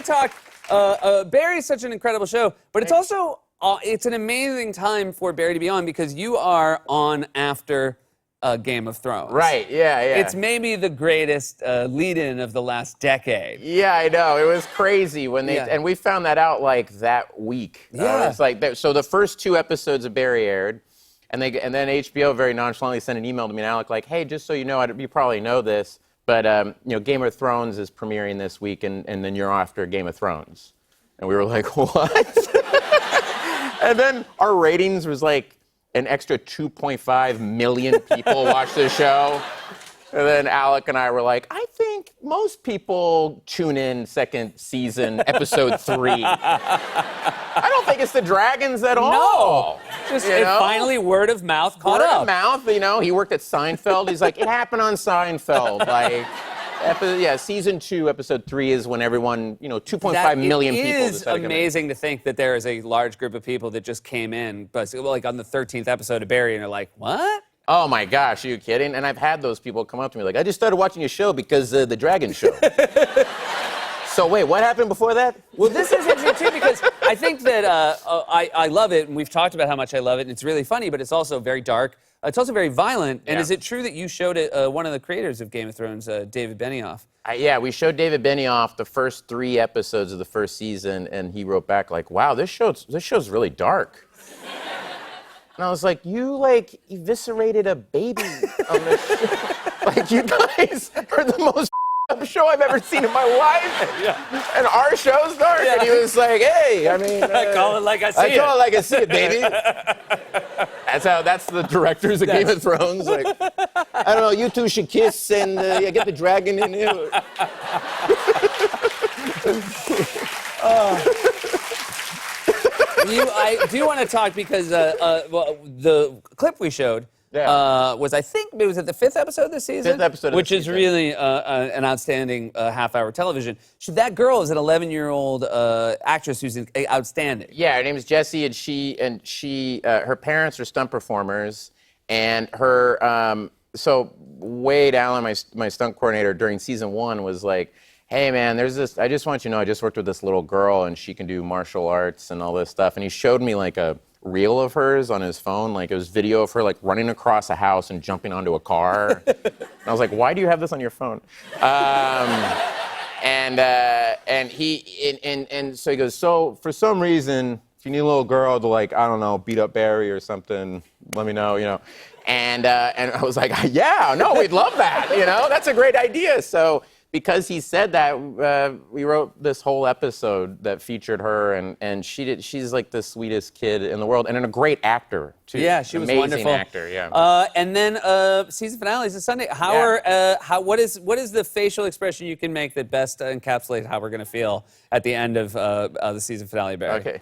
to talk. Barry is such an incredible show, but it's also it's an amazing time for Barry to be on because you are on after Game of Thrones. Right, yeah. It's maybe the greatest lead-in of the last decade. Yeah, I know. It was crazy when they, and we found that out like that week. Yeah. It's like, so the first 2 episodes of Barry aired, and then HBO very nonchalantly sent an email to me and Alec like, hey, just so you know, you probably know this, but Game of Thrones is premiering this week, and then you're after Game of Thrones. And we were like, what? And then our ratings was like an extra 2.5 million people watched the show. And then Alec and I were like, I think most people tune in second season, episode 3. I don't think it's the dragons at all. No. Just finally word of mouth caught up. Word of mouth, he worked at Seinfeld. He's like, it happened on Seinfeld. Like, season 2, episode 3 is when everyone, 2.5 million people. It is amazing to think that there is a large group of people that just came in, but like on the 13th episode of Barry, and are like, what? Oh my gosh, are you kidding? And I've had those people come up to me like, I just started watching your show because the Dragon Show. So wait, what happened before that? Well, this is interesting too because I think that I love it, and we've talked about how much I love it, and it's really funny, but it's also very dark. It's also very violent. And is it true that you showed it one of the creators of Game of Thrones, David Benioff? We showed David Benioff the first 3 episodes of the first season, and he wrote back like, wow, this show's really dark. And I was like, you eviscerated a baby on this show. Like, you guys are the most show I've ever seen in my life. Yeah. And our show's dark. Yeah. And he was like, hey, I call it like I see it. I call it like I see it, baby. That's the directors of Game of Thrones. Like, I don't know, you two should kiss and get the dragon in here. I do want to talk because the clip we showed was, I think, it was at the 5th episode this season? 5th episode of which the is season. really an outstanding half-hour television. That girl is an 11-year-old actress who's outstanding. Yeah, her name is Jessie, and she her parents are stunt performers, and her so Wade Allen, my stunt coordinator during season 1, was like, hey man, there's this, I just want you to know, I just worked with this little girl and she can do martial arts and all this stuff. And he showed me like a reel of hers on his phone, like it was video of her like running across a house and jumping onto a car. And I was like, why do you have this on your phone? And so he goes, so for some reason, if you need a little girl to like, I don't know, beat up Barry or something, let me know, And I was like, yeah, no, we'd love that, that's a great idea. So because he said that, we wrote this whole episode that featured her, and she's like the sweetest kid in the world, and a great actor too. Yeah, she was amazing wonderful. Actor, yeah. And then season finale is this Sunday. What is the facial expression you can make that best encapsulates how we're going to feel at the end of the season finale, Barry? Okay.